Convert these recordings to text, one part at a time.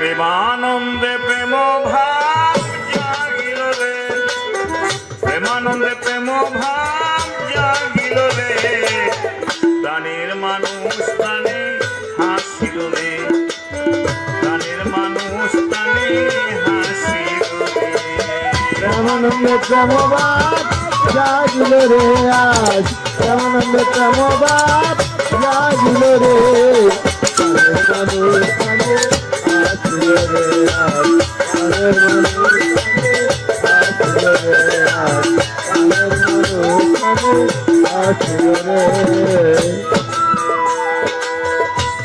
প্রেমানন্দে প্রেম ভাব জাগিল রে, প্রেমানন্দে প্রেম ভাব জাগিল রে, প্রাণের মানুষ প্রাণে হাসিল রে, প্রাণের মানুষ প্রাণে হাসিল রে। প্রেমানন্দে প্রেম ভাব জাগিল রে আজ, প্রেমানন্দে প্রেম ভাব জাগিল রে, প্রাণের মানুষ প্রাণে হাসিল রে আজ, প্রাণের মানুষ প্রাণে হাসিল রে আজ, প্রাণের মানুষ প্রাণে হাসিল রে।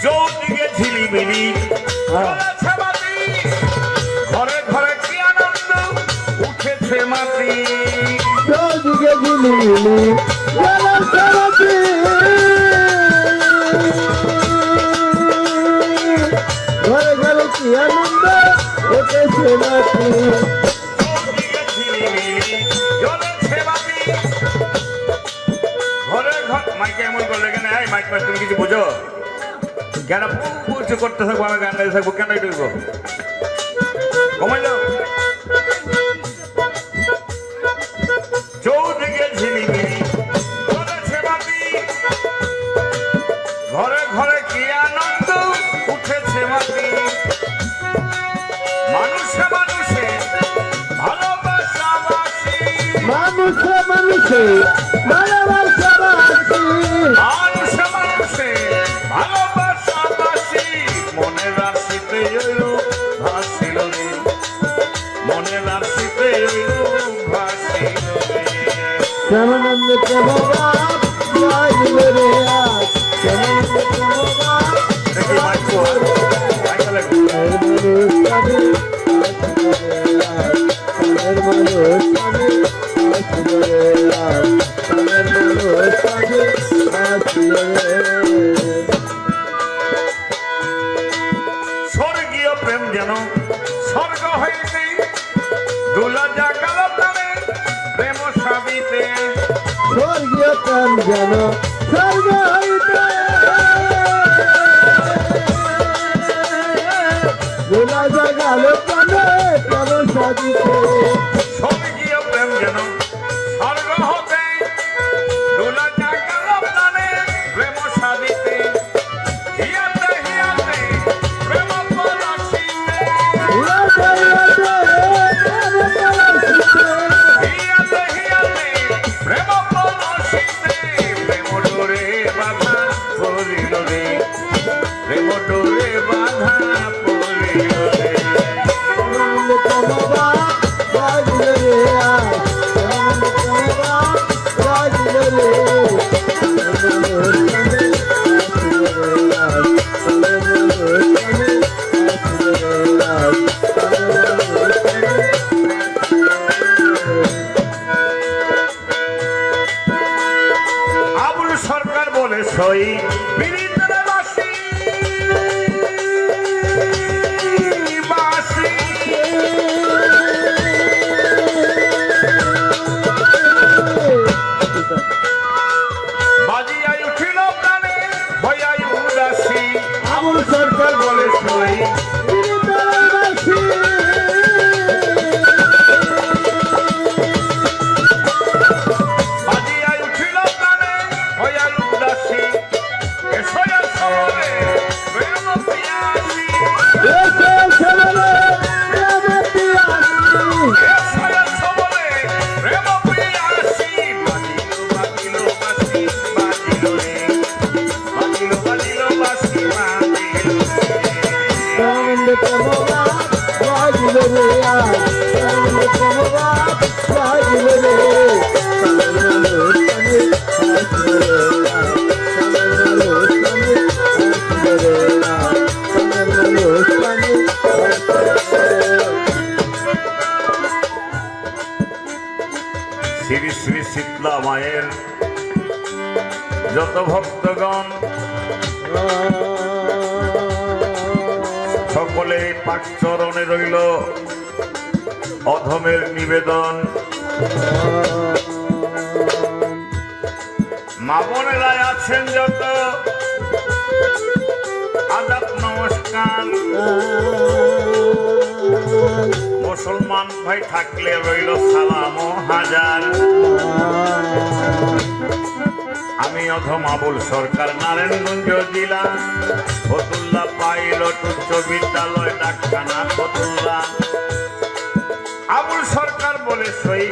চৌদিকে ঝিলিমিলি জ্বলেছে বাতি, ঘরে ঘরে কি আনন্দ উঠেছে মাতি। চৌদিকে ঝিলিমিলি জ্বলেছে বাতি, ঘরে ঘরে কি আনন্দ উঠেছে মাতি। চৌদিকে ঝিলিমিলি জ্বলেছে বাতি, ঘরে ঘর মাইকে এমন করলে কেন? এই মাইক মাস তুমি কিছু বুঝো কেন? কিছু করতে থাকবো, আমি গান গাইতে থাকবো, কেন এটুকু কমাইলো? চৌদিকে ঝিলিমিলি জ্বলেছে বাতি, ঘরে ঘরে কি আনন্দ উঠেছে মাতি। মানুষে মানুষে ভালোবাসাবাসি, মানুষে মানুষে ভালোবাসাবাসি, মানুষে মানুষে ভালোবাসাবাসি, মনের রাশিতে এলো ভাসিল রে, মনের রাশিতে এলো ভাসিল রে। প্রেমানন্দে প্রেম ভাব জাগিল রে আজ, প্রেমানন্দে প্রেম ভাব দেখি মাইক তো মাইকা লাগবে। প্রাণের মানুষ প্রাণে হাসিল রে আজ, প্রাণের মানুষ প্রাণে হাসিল রে। স্বর্গীয় প্রেম যেন স্বর্গ হইতে দোলা জাগাল প্রাণে প্রেম সাবিতে। স্বর্গীয় প্রেম যেন স্বর্গ হইতে দোলা জাগাল প্রাণে প্রেম সাজিতে। স্বর্গীয় প্রেম যেন স্বর্গ হতে দোলা জাগাল প্রাণে প্রেম সাবিতে। হিয়াতে হিয়াতে প্রেম পলাশিতে, হিয়াতে হিয়াতে প্রেম পলাশিতে, প্রেম ডোরে বাধা পড়িল রে, প্রেম ডোরে বাধা পড়িল রে। আবুল সরকার বলে সই পীড়িতের বাসি, বাসি বাজিয়াই উঠিল প্রাণে হইয়াই উদাসী। আবুল সরকার বলে সই বাজিয়াই উঠিল প্রাণে হইয়াই উদাসী। এসো এসো রে প্রেম পিয়াসী, এসো এসো বলে প্রেম পিয়াসী। বাজিল বাজিল বাসি বাজিল রে, বাজিল বাজিল বাসি বাজিল রে। শ্রী শ্রী শীতলা মায়ের যত ভক্তগণ সকলে পাক চরণে রইল অধমের নিবেদন। মা বোনেরা আছেন যত আদাব নমস্কার। মুসলমান ভাই থাকলে রইল সালাম হাজার। আমি অধম আবুল সরকার নারায়ণগঞ্জ জেলা, ফতুল্লা পাইলট উচ্চ বিদ্যালয় ডাক্তানা ফতুল্লা। আবুল সরকার বলে সই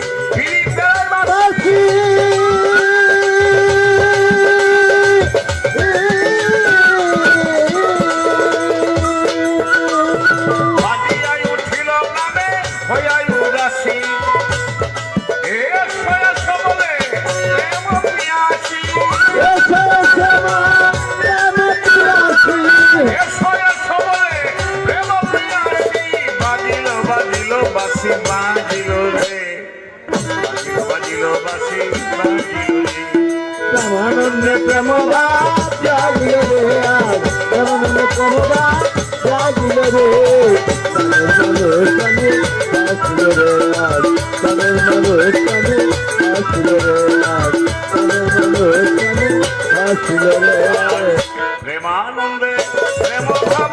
প্রেমানন্দে প্রেমভাব জাগিল রে আজ, প্রেমানন্দে প্রেমভাব জাগিল রে। প্রেমের অনুষ্ঠানে আসিল রে আজ, প্রেমের অনুষ্ঠানে আসিল রে আজ, প্রেমের অনুষ্ঠানে আসিল রে আজ। প্রেমানন্দে প্রেমভাব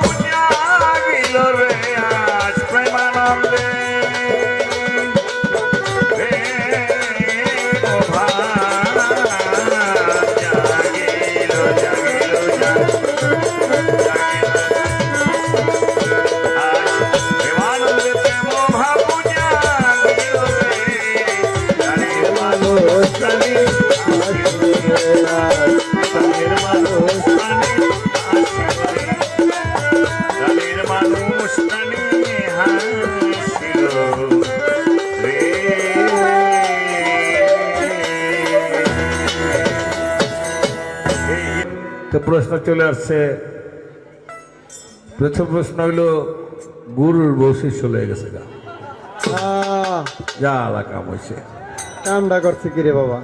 জাগিল রে আজ, প্রেমানন্দে প্রশ্ন চলে আসছে। প্রথম প্রশ্ন হইল গুরুর বৈশিষ্ট্য হয়ে গেছে গা, যা কাম হয়েছে। কামটা করছে কি রে বাবা,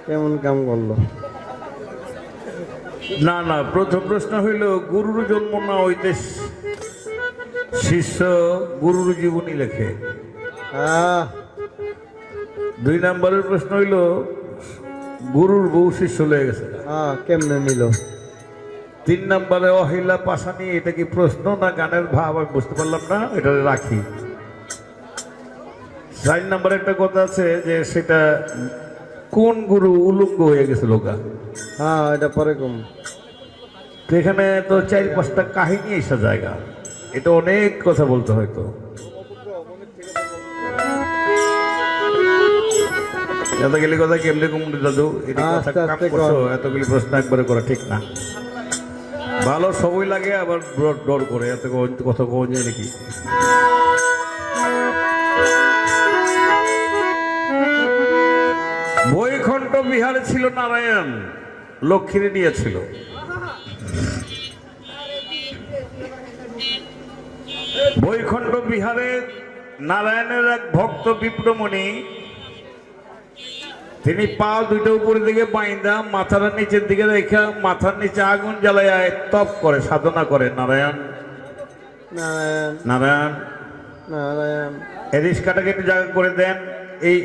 কেমন কাম করলো? না না, প্রথম প্রশ্ন হইল গুরুর জন্ম না হইতে শিষ্য গুরুর জীবনী লেখে। 2 নম্বরের প্রশ্ন হইল গুরুর বউ শিষ্য লয়ে গেছে, কেমনে নিল? 3 নম্বরে অহিলা পাশানি, এটা কি প্রশ্ন না গানের ভাব আমি বুঝতে পারলাম না, এটা রাখি। 4 নম্বরে একটা কথা আছে যে সেটা কোন গুরু উলঙ্গ হয়ে গেছে লোকা, এটা পরে কম। তো এখানে তো 4-5টা কাহিনী এসা জায়গা, এটা অনেক কথা বলতে হয়তো। এতগুলি কথা কেমনে কমতে দাদু, এটা কথা কাম করছো, এতগুলি প্রশ্ন একবারে করা ঠিক না। ভালো সবই লাগে, আবার ডর করে এত কথা কওয়া যায় নাকি। বৈকুণ্ঠ বিহারে ছিল নারায়ণ, লক্ষ্মীরে নিয়েছিল। বৈকুণ্ঠ বিহারে নারায়ণের এক ভক্ত বিপ্রমণি, তিনি পা 2টা উপরের দিকে বাইন্দা মাথার নিচের দিকে রেখা মাথার নিচে আগুন জ্বালায় তপ করে, সাধনা করে। নারায়ণ নারায়ণ নারায়ণ নারায়ণ। এই রিস্কাটাকে একটু জায়গা করে দেন।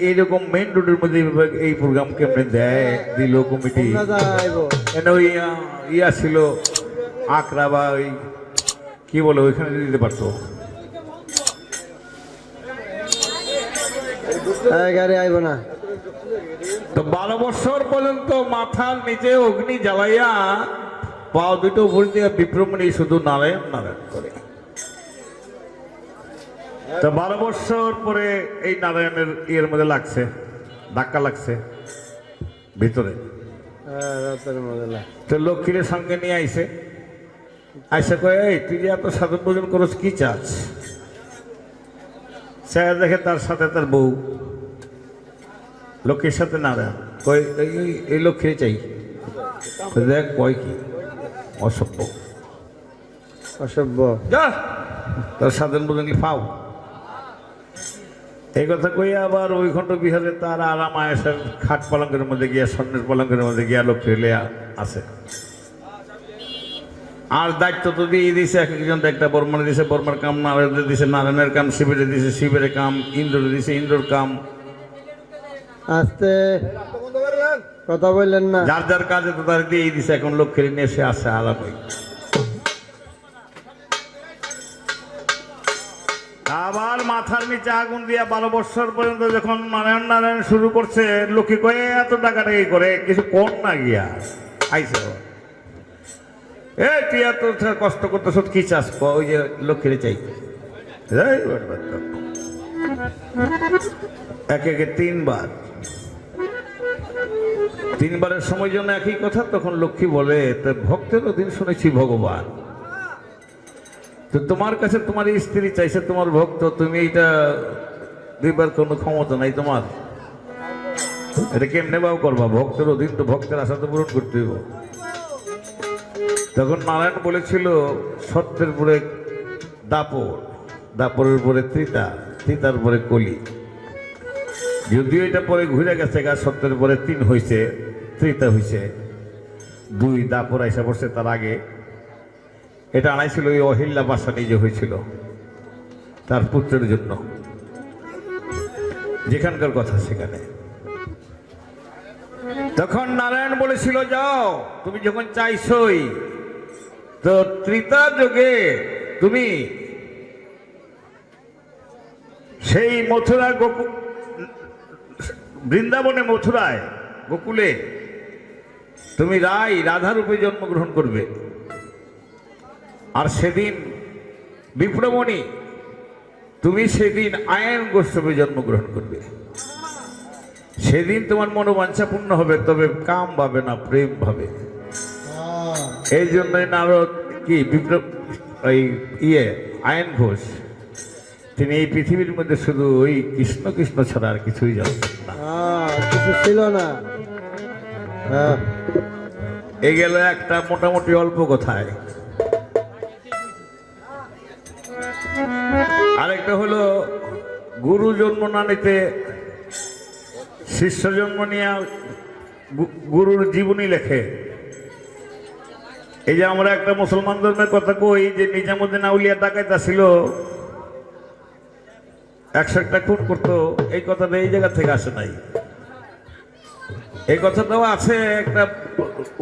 এইরকম মেইন রোডের মধ্যে এই প্রোগ্রাম কেমনে দেয় দিল কমিটি? এনে ওই ইয়া ছিল আকরা বা ওই কি বলে ওইখানে দিতে পারতো। গাড়ি আইব না তো 12 বছর পর্যন্ত মাথার নিচে অগ্নি জ্বালাইয়া পা 2টা উপর দিয়ে বিপ্রমণি শুধু নারায়ণ নারায়ণ করে। তো 12 বছর পরে এই নারায়ণের ইয়ের মধ্যে লাগছে, ধাক্কা লাগছে ভিতরে। তো লক্ষ্মীর সঙ্গে নিয়ে আইসে, আইসা কয়ে এই তুই যে এত সাধন ভোজন করস কি চাস? সে দেখে তার সাথে তার বউ, লক্ষ্মীর সাথে নারায়ণ কই এই লক্ষ্মী চাই। দেখ কয় কি অসভ্য অসভ্য, যা তার সাধন ভোজন পাও। এই কথা কই আবার বৈকুণ্ঠ বিহারে তার আরাম আয়েসের খাট পালঙ্কের মধ্যে গিয়া, স্বর্ণের পালঙ্কের মধ্যে গিয়া লক্ষ্মী লিয়া আছে। আর দায়িত্ব তো দিয়ে দিছে, এক একজন একটা বর্মারে দিছে, বর্মার কাম নারায়ণের দিছে, নারায়ণের কাম শিবের দিছে, শিবের কাম ইন্দ্রের দিছে, ইন্দ্রর কাম। আস্তে কথা বললেন না, যার যার কাজে তো তার দিয়ে দিছে। এখন লক্ষ্মীর নিয়ে সে আসে আলাপ। আবার মাথার নিচে আগুন দিয়া 12 বছর পর্যন্ত যখন নারায়ণ নারায়ণ শুরু করছে, লোকে কয়ে এত টাকাটাকি করে কিছু কোন না গিয়া আইসে এ তুই এত কষ্ট করতে সব কি চাষ ওই যে লক্ষ্মীর চাই একে একে তিনবারের সময় জন্য একই কথা। তখন লক্ষ্মী বলে, তো ভক্তের দিন শুনেছি ভগবান, তো তোমার কাছে তোমার স্ত্রী চাইছে, তোমার ভক্ত, তুমি এটা দুইবার কোনো ক্ষমতা নাই তোমার, এটা কেমনে বাও করবা? ভক্তের অধীন তো, ভক্তের আশা তো পূরণ করতে হইব। তখন নারায়ণ বলেছিল, সত্যের পরে দাপর, দাপরের পরে ত্রিতা, ত্রিতার পরে কলি। যদিও এটা পরে ঘুরে গেছে গা, সত্যের পরে 3 হয়েছে, ত্রিতা হয়েছে 2, দাপর আইসা পড়ছে তার আগে। এটা আনাইছিল ওই অহিল্যা বাসা নিজে হয়েছিল তার পুত্রের জন্য, যেখানকার কথা সেখানে। তখন নারায়ণ বলেছিল, যাও তুমি যখন চাইছই, তো ত্রিতা যুগে তুমি সেই মথুরা গোকুল, বৃন্দাবনে মথুরায় গোকুলে তুমি রাধা রূপে জন্মগ্রহণ করবে। আর সেদিন বিপ্রমণি, তুমি সেদিন আয়ন গোষ্ঠবে জন্মগ্রহণ করবে। সেদিন তোমার মনোবাঞ্ছা পূর্ণ হবে, তবে কাম ভাবে না, প্রেম ভাবে। এই জন্যই নারদ কি আয়ন ঘোষ, তিনি এই পৃথিবীর মধ্যে শুধু ওই কৃষ্ণ কৃষ্ণ ছাড়া আর কিছুই জানতেন না, কিছু ছিল না। এই গেল একটা মোটামুটি অল্প কথায়। আরেকটা হলো, গুরু জন্ম না নিতে শিষ্য জন্ম নিয়ে গুরুর জীবনী লেখে। এই যে আমরা একটা মুসলমান ধর্মের কথা কই, যে নিজামুদ্দিন আউলিয়া ডাকাইতা ছিল, 101টা খুন করতো, এই কথাটা এই জায়গা থেকে আসে নাই। এই কথাটাও আছে একটা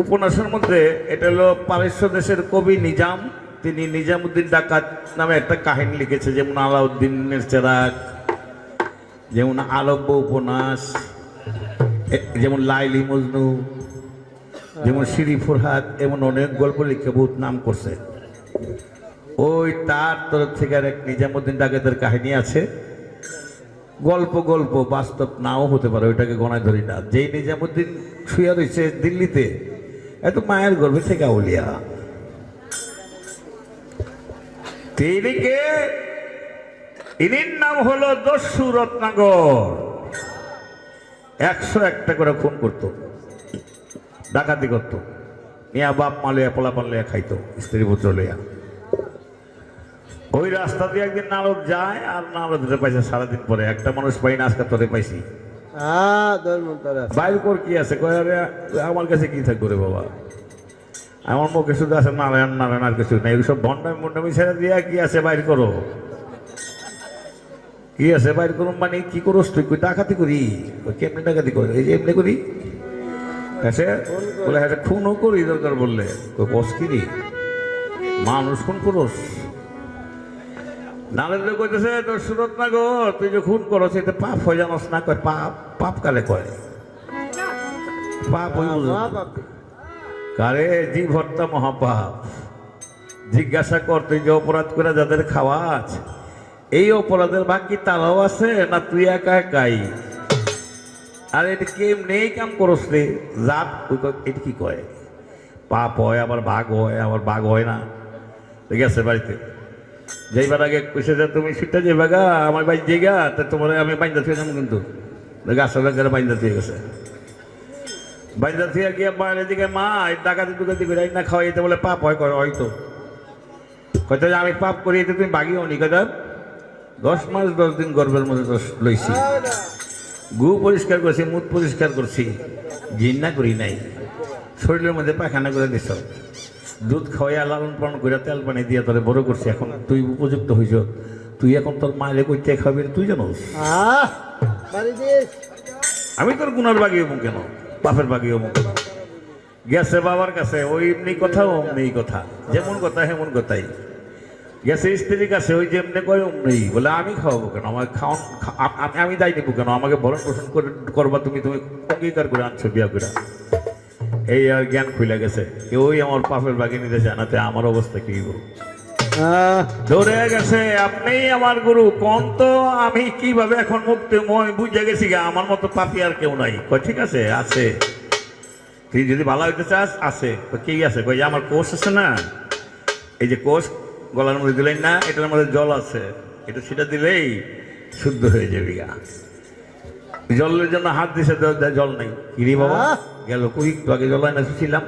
উপন্যাসের মধ্যে। এটা হলো পারস্য দেশের কবি নিজাম, তিনি নিজামুদ্দিন ডাকাত নামে একটা কাহিনী লিখেছে, যেমন আলাউদ্দিনের চেরাগ, যেমন আলব্য উপন্যাস, যেমন লাইলি মজনু, যেমন শিরি ফুরহাদ, এমন অনেক গল্প লিখে বহুত নাম করছে। ওই তার তরফ থেকে আর এক নিজামুদ্দিন ডাকাতের কাহিনী আছে। গল্প গল্প, বাস্তব নাও হতে পারে, ওইটাকে গণায় ধরি না। যেই নিজামুদ্দিন শুয়ে রয়েছে দিল্লিতে, এত মায়ের গর্ভে থেকে আউলিয়া, তিনিকে, ইনির নাম হলো দস্যু রত্নাকর। 101টা করে খুন করতো, ডাকাতি করতো, মিয়া বাপ মা লইয়া, পোলা পান লইয়া খাইতো, স্ত্রী পুত্র লইয়া। ওই রাস্তা দিয়ে একদিন নারদ যায়, আর নারদ পাইছে সারাদিন পরে। একটা মানুষ পাই না, আজকে তোরে পাইছি, বাইর কর কি আছে? আমার কাছে কি থাকবো রে বাবা, আমার মুখে শুধু আছে নারায়ণ নারায়ণ, আর কিছু নেই। সব ভণ্ডামি মন্ডামি ছেড়ে দিয়া কি আছে বাইর করো, কি আছে বাইর করুন। মানে কি করোস তুই? ডাকাতি করি? কেমনি ডাকাতি করি? এই যে এমনি করি, বলে হ্যাঁ খুনও করি দরকার বললে। কস কিরি মানুষ খুন করোস? নারেন্দ্র কইতেছে, তোর সুরত না গো, তুই যে খুন করো সেটা পাপ হয়ে জানোস না? কয় পাপ? পাপ কালে কয়? পাপ ওই কারে জীব হত্যা মহাপাপ। জিজ্ঞাসা কর, তুই যে অপরাধ করে যাদের খাওয়াছ, এই অপরাধের ভাগ কি তারাও আছে, না তুই একা একাই? আর এটা কেমনি কাম করস রে? জাত এটা কি কয়? পাপ হয়, আবার ভাগ হয়, আবার ভাগ হয় না। ঠিক আছে, বাড়িতে যাইবার আগে কইছে যে তুমি ছুটে যাইবা গা, আমার বাড়ি জায়গা, তা তোমার আমি বাইন্দা থুয়ে যাবো। কিন্তু গাছের গাছের বাইন্দা থুয়ে গেছে, বাইন্দা থুয়ে গিয়ে বাইরের দিকে মা ডাকাতি টুকাতি করে না খাওয়াই, এতে বলে পাপ হয়? হয়তো হয়তো আমি পাপ করি, এতে তুমি বাগিও নি। কথা 10 মাস 10 দিন গর্ভের মধ্যে লইছি, গু পরিষ্কার করছি, মুখ পরিষ্কার করছি, ঘৃণা করি নাই, শরীরের মধ্যে পায়খানা করে দিছ, দুধ খাওয়াইয়া লালন পালন করে তেল পানি দিয়ে তোরে বড় করছি। এখন তুই উপযুক্ত হইছ, তুই এখন তোর মায়ের কইতে খাবি তুই জানোস? আমি তোর গুনার বাগি হবো কেন, বাপের বাগি হবো কেন? গেছে বাবার কাছে, ওই এমনি কথা অমনি কথা, যেমন কথা হেমন কথাই। গেছে স্ত্রীর কাছে, ওই যেমনি কয় অমনি বলে আমি খাওয়াবো কেন, আমাকে খাওয়ান, আমি দায় নেবো কেন, আমাকে ভরণ পোষণ করবা তুমি, তুমি অঙ্গীকার করে আনছো বিয়া করে। এই আর জ্ঞান খুলে গেছে, কেউই আমার পাপের বাগে নিতে চায় না, আমার অবস্থা কি বল ধরে গেছে। আপনি আমার গুরু, কোন তো আমি কিভাবে এখন মুক্তি বুঝে গেছি গা, আমার মতো পাপি আর কেউ নাই। কয় ঠিক আছে, আছে, তুই যদি ভালো হইতে চাস আছে। কি আছে? কই আমার কোষ আছে না, এই যে কোষ গলার মধ্যে দিলেন না, এটার মধ্যে জল আছে, এটা সেটা দিলেই শুদ্ধ হয়ে যাবে গা। জলের জন্য হাত দিছে, জল নাই। কিরে বাবা গেল কই, একটু আগে জল না ছিলাম,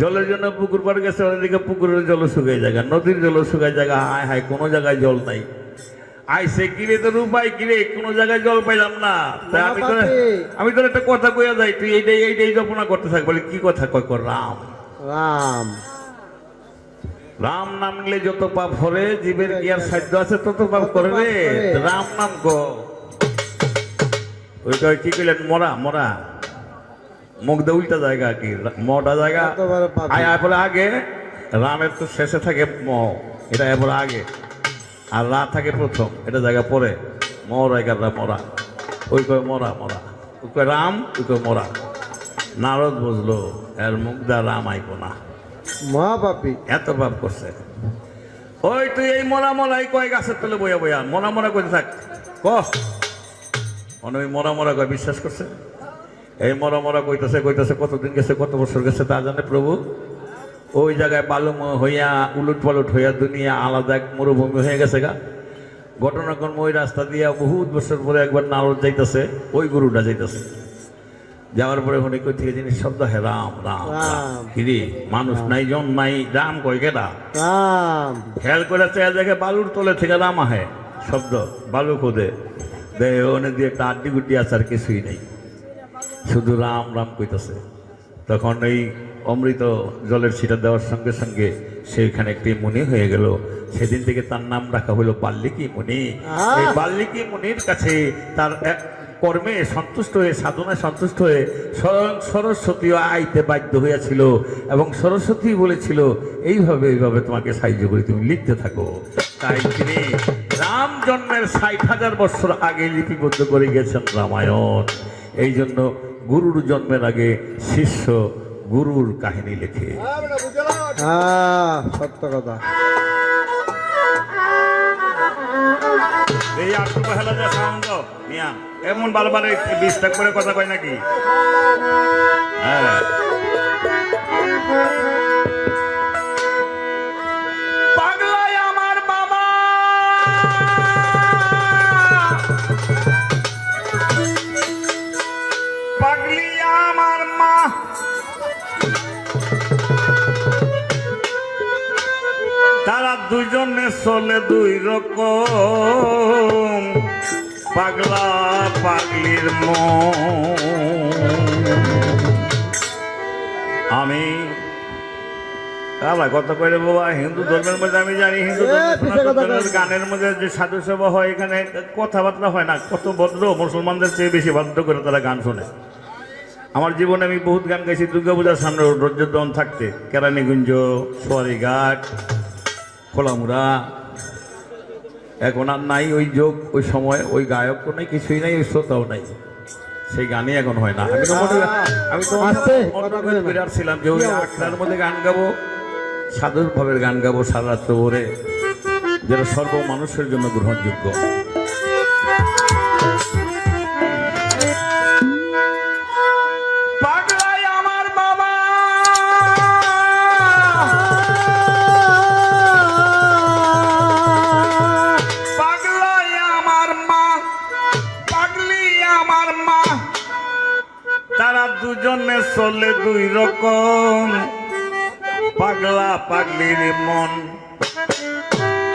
জলের জন্য পুকুর পাড় গেছে, ওদিকে পুকুরের জল শুকায় জায়গা, নদীর জল শুকায় জায়গা, হায় হায় কোনো জায়গায় জল নাই। আইসে কিরে তোর উপায় কিরে, কোনো জায়গায় জল পাইলাম না। আমি তোর একটা কথা কইয়া যাই, তুই এইটাই জপনা করতে থাক। বলে কি কথা? কয় কর রাম রাম রাম নাম নিলে যত পাপ হবে, জীবের কি আর সাধ্য আছে তত পাপ করবে। রাম নাম গো। ওই কয় কি কইলেন? মরা মরা, মুখ দিয়ে উল্টা জায়গা, কি মটা জায়গা বলে আগে। রামের তো শেষে থাকে ম, এটা এবারে আগে, আর রা থাকে প্রথম, এটা জায়গা পরে। মরা মরা, ওই কয় মরা মরা, ওই কয় রাম, ওই কয় মরা। নারদ বুঝলো এর মুখ দা রাম আইবো না, মহাপাপী এত পাপ করছে। ওই তুই এই মরা মরাই কয় গাছের তলে বইয়া বইয়া মরা মরা করতে থাক। ওই মরা মরা কয় বিশ্বাস করছে। এই মরা মরা কইতেছে কইতেছে, কতদিন গেছে, কত বছর গেছে তা জানে প্রভু। ওই জায়গায় বালুময় হইয়া উলট পালট হইয়া দুনিয়া আলাদা এক মরুভূমি হয়ে গেছে গা। ঘটনাক্রমে ওই রাস্তা দিয়া বহুত বছর পরে একবার নারদ যাইতেছে, ওই গুরুটা যাইতেছে। যাওয়ার পরে ওখানে কই থেকে জিনিস শব্দ হে রাম রাম কিরে, মানুষ নাই জন নাই, রাম কই কেডা? রাম। খেয়াল করে চেয়ে দেখে বালুর তলে থেকে রাম আহে শব্দ, বালু খোদে দেয়, ওখানে দিয়ে একটা আড্ডি গুড্ডি আছে, আর কিছুই নেই, শুধু রাম রাম কইতেছে। তখন এই অমৃত জলের ছিটা দেওয়ার সঙ্গে সঙ্গে সেইখানে একটি মুনি হয়ে গেল। সেদিন থেকে তার নাম রাখা হলো বাল্মীকি মুনি। এই বাল্মীকি মুনির কাছে তার কর্মে সন্তুষ্ট হয়ে, সাধনায় সন্তুষ্ট হয়ে স্বয়ং সরস্বতীও আইতে বাধ্য হইয়াছিল, এবং সরস্বতী বলেছিল এইভাবে এইভাবে তোমাকে সাহায্য করি, তুমি লিখতে থাকো। তাই তিনি রাম জন্মের ৬০,০০০ বছর আগে লিপিবদ্ধ করে গেছেন রামায়ণ। এই জন্য গুরুর জন্মের আগে শিষ্য গুরুর কাহিনী লেখে। সত্য কথা। এই আটটু হেলা যা সাউন্ড মিয়া, এমন বারবার ২০টা করে কথা কয় নাকি? হ্যাঁ, পাগলাই আমার মামা, পাগলি আমার মা, তারা দুজনে চলে দুই রকম, পাগলা পাগলির মন। আমি কালা কথা কইলে বাবা, হিন্দু ধর্মের মধ্যে আমি জানি, হিন্দু ধর্মের গানের মধ্যে যে সাধু সভা হয়, এখানে কথাবার্তা হয় না। কত ভদ্র, মুসলমানদের চেয়ে বেশি ভদ্র করে তারা গান শোনে। আমার জীবনে আমি বহুত গান গাইছি দুর্গাপূজার সামনে রজ্জোদ্বন থাকতে, কেরানীগঞ্জ, সোয়ারিঘাট, খোলামুড়া। এখন আর নাই ওই যোগ, ওই সময় ওই গায়কও নাই, কিছুই নাই, ওই শ্রোতাও নাই, সেই গানই এখন হয় না। আমি তো বিরাট ছিলাম যে ওই আখড়ার মধ্যে গান গাবো, সাধুর ভাবের গান গাবো সারা রাত্র ভরে, যেটা সর্ব মানুষের জন্য গ্রহণযোগ্য। তারা দুজনে চলে দুই রকম, পাগলা পাগলির মন।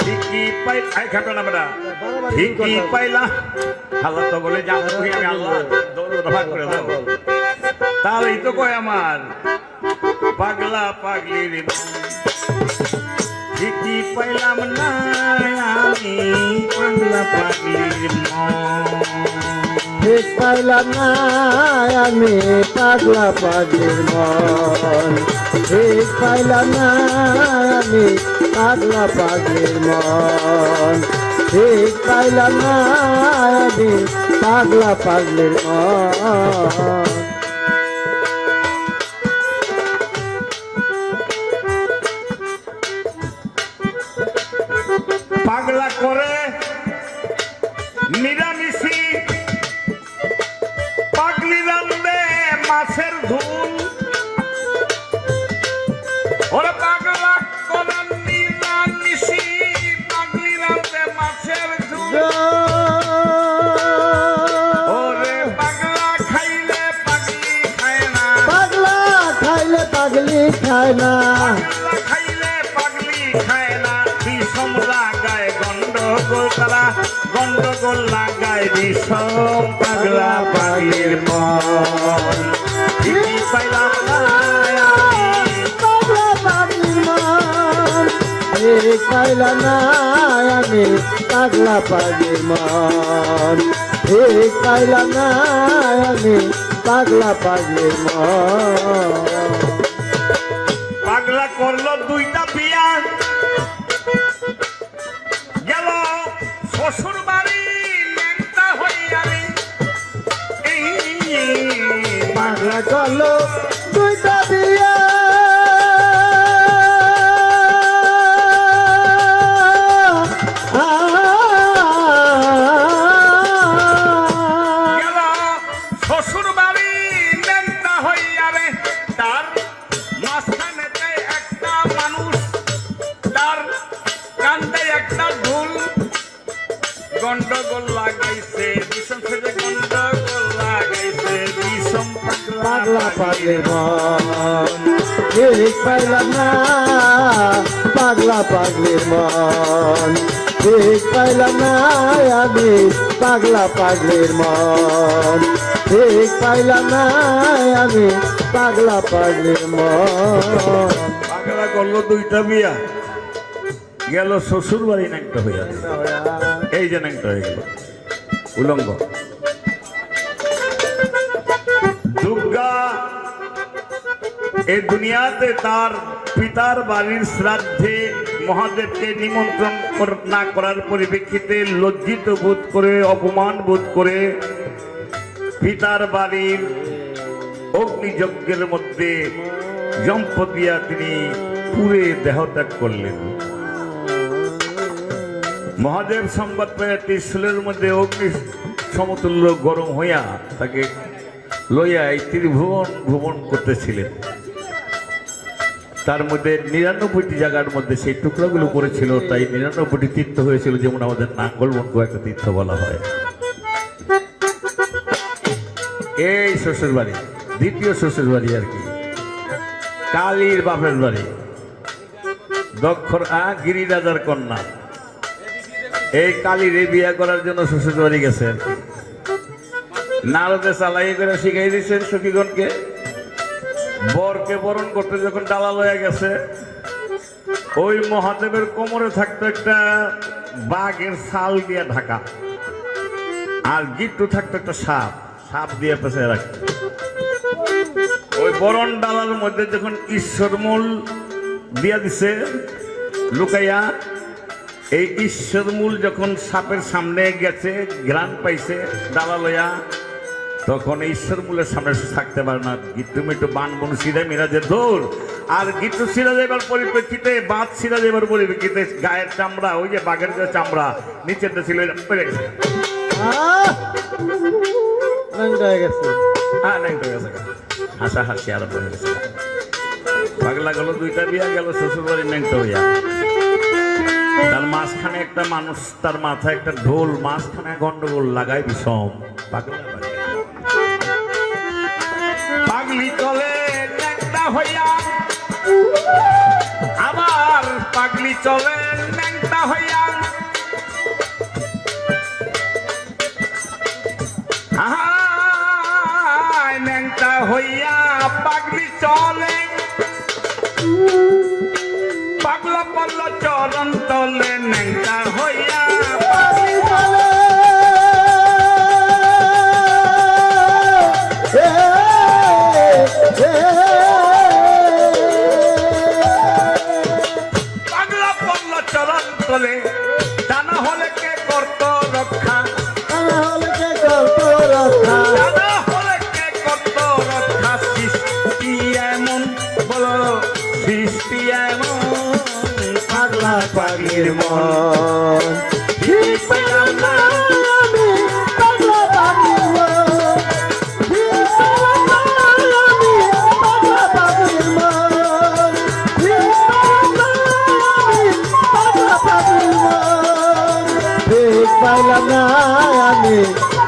ঠিকই পাই খাটো না বেটা, ঠিকই পাইলা হালা তো বলে যাবো আমি আল্লাহ দফা করে দাও। তাহলেই তো কয় আমার পাগলা পাগলির মন, ঠিকই পাইলাম না আমি পাগলা পাগলির মন। ঠিক পাইলাম না আমি পাগলা পাগলির মন ঠিক পাইলাম না আমি পাগলা পাগলির মন ঠিক পাইলাম না আমি পাগলা পাগলির মন পাগলা করে নিরামিষি পাগলি রান্দে মাছের ঝুল ওরে পাগলা করে নিরামিষি পাগলি রান্দে মাছের ঝুল ওরে পাগলা খাইলে পাগলি খায় না পাগলা খাইলে পাগলি খায় না পাগলা খাইলে পাগলি খায় না বিষম লাগায় গন্ডগোল তারা গন্ডগোল লাগায় বিষম পাগলা পাগলির মন ঠিকই পাইলাম না আমি পাগলা পাগলির মন ঠিক পাইলাম না আমি পাগলা পাগলির মন ঠিক পাইলাম না আমি পাগলা পাগলির মন পাগলা করলো দুইটা বিয়া গেল শ্বশুর বাড়ি ন্যাংটা হইয়া রে পাগলা করলো দুইটা বিয়া গেল শ্বশুর বাড়ি ন্যাংটা হইয়া রে তার মাঝখানেতে একটা মানুষ তার কান্দে একটা ঢোল গন্ডগোল লাগাইছে বিষম থেকে গন্ডগোল লাগাইছে বিষম পাগলা পাগলির মন ঠিক পাইলাম না পাগলা পাগলির মন ঠিক পাইলাম না আমি পাগলা পাগলির মন ঠিক পাইলাম না আমি পাগলা পাগলির মন পাগলা করলো দুইটা বিয়া গেল শ্বশুর বাড়ি ন্যাংটা হইয়া এই যে ন্যাংটা হয়ে গেল উলঙ্গ দুর্গা এই দুনিয়াতে তার পিতার বাড়ির শ্রাদ্ধে মহাদেবকে নিমন্ত্রণ না করার পরিপ্রেক্ষিতে লজ্জিত বোধ করে অপমান বোধ করে পিতার বাড়ির অগ্নিযজ্ঞের মধ্যে জম্প দিয়া তিনি পুড়ে দেহত্যাগ করলেন। মহাদেব সংবাদ পেয়ে ত্রিশূলের মধ্যে অগ্নি সমতুল্য গরম হইয়া তাকে লইয়া এই ত্রিভুবন ভ্রমণ করতেছিলেন। তার মধ্যে ৯৯টি জায়গার মধ্যে সেই টুকরাগুলো পড়েছিল, তাই ৯৯টি তীর্থ হয়েছিল, যেমন আমাদের নাঙ্গলবঙ্গ একটা তীর্থ বলা হয়। এই শ্বশুর বাড়ি দ্বিতীয় শ্বশুর বাড়ি আর কি, কালীর বাপের বাড়ি, দক্ষর গিরিরাজার কন্যা। এই কালীরে বিয়ে করার জন্য শ্বশুর বাড়ি গেছে আর কি। নারদে চালাই করে শিখাই দিচ্ছেন সখীগণকে। বরকে বরণ করতে যখন ডালা লয়ে গেছে, ওই মহাদেবের কোমরে থাকতো একটা বাঘের ছাল দিয়ে ঢাকা, আর গিট্টু থাকতো একটা সাপ, সাপ দিয়ে পেঁচে রাখত। ওই বরণ ডালার মধ্যে যখন ঈশ্বরমূল দিয়া দিছে লুকাইয়া, এই ঈশ্বরমূল যখন সাপের সামনে গেছে, ঘ্রাণ পাইছে ডালা লইয়া, তখন ঈশ্বরমূলের সামনে থাকতে পারে না। গিট্টু মিট্টু বান বন সিধা মিরাজের দৌড়, আর গিট্টু সিরা যাবার পরিপ্রেক্ষিতে, বাদ সিরা যাবার পরিপ্রেক্ষিতে গায়ের চামড়া, ওই যে বাঘের যে চামড়া নিচেরটা ছিল পড়ে গেছে। হাসা হাসি আরো পড়ে গেছে। পাগলা গেল দুইটা বিয়া গেল শ্বশুর বাড়ি ন্যাংটা হইয়া। তার মাঝখানে একটা মানুষ, তার মাথায় একটা ঢোল, মাঝখানে গন্ডগোল লাগায় বিষম। পাগলি চলে ন্যাংটা হইয়া, আবার পাগলি চলে ন্যাংটা হইয়া। ন্যাংটা হইয়া পাগলি চলে, পাগলা পল্ল চরণ তলে ন্যাংটা হইয়া পাগলি চলে। সৃষ্টি এমন পাগলা পাগলির মন মন ঠিক পেলাম না আমি পাগলা পাগলির মন ঠিক পেলাম না আমি পাগলা পাগলির মন ঠিক পেলাম না আমি পাগলা পাগলির মন ঠিক পেলাম না আমি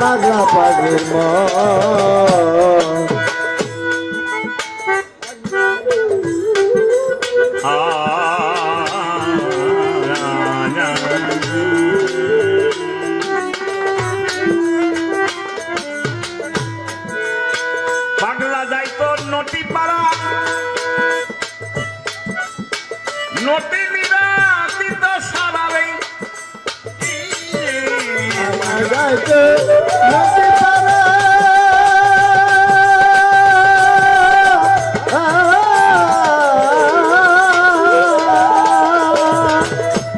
পাগলা পাগলির মন পাগলা যাইতো নটি পাড়া নটি নিরা দিত সারাবে যাইতে নদী পাড়া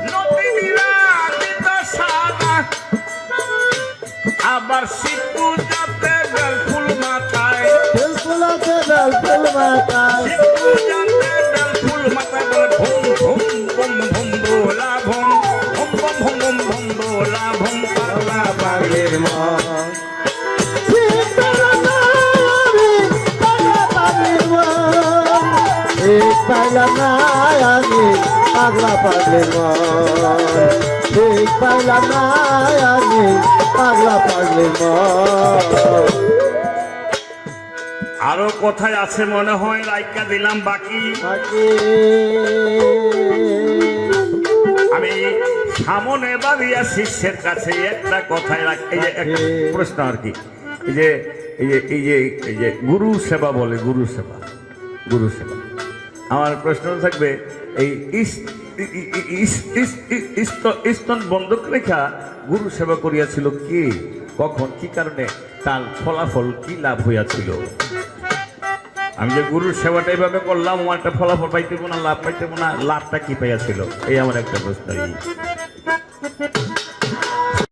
নটি নিরা দিত সারা আবার শিব পূজাতে বেল ফুল মাথায় ফুল ফুলাতে বেল ফুল মাথায় শিব পূজাতে বেল ফুল মাথায় বলে ভুম ভুম ভুম ভুম ভোলা ভুম ভুম ভুম ভুম ভুম ভুম ভোলা ভুম পাগলা পাগলির মন ঠিক পেলাম না আমি পাগলা পাগলির মন ঠিক পেলাম না আমি পাগলা পাগলির মন ঠিক পেলাম না আমি পাগলা পাগলির মন আরো কোথায় আছে মনে হয় রাইকা দিলাম বাকি বাকি আমি সামনে বাড়িয়া শিষ্যের কাছে একটা কথায় এই যে এক প্রশ্ন আর কি এই যে এই যে এই যে এই যে গুরু সেবা বলে গুরু সেবা আমার প্রশ্ন থাকবে এই স্তন বন্ধক রেখা গুরু সেবা করিয়াছিল কে কখন কি কারণে তার ফলাফল কি লাভ হইয়াছিল আমি যে গুরুর সেবাটা এইভাবে করলাম আমার একটা ফলাফল পাইতেব না লাভ পাইতেব না লাভটা কি পাইয়াছিল এই আমার একটা প্রশ্ন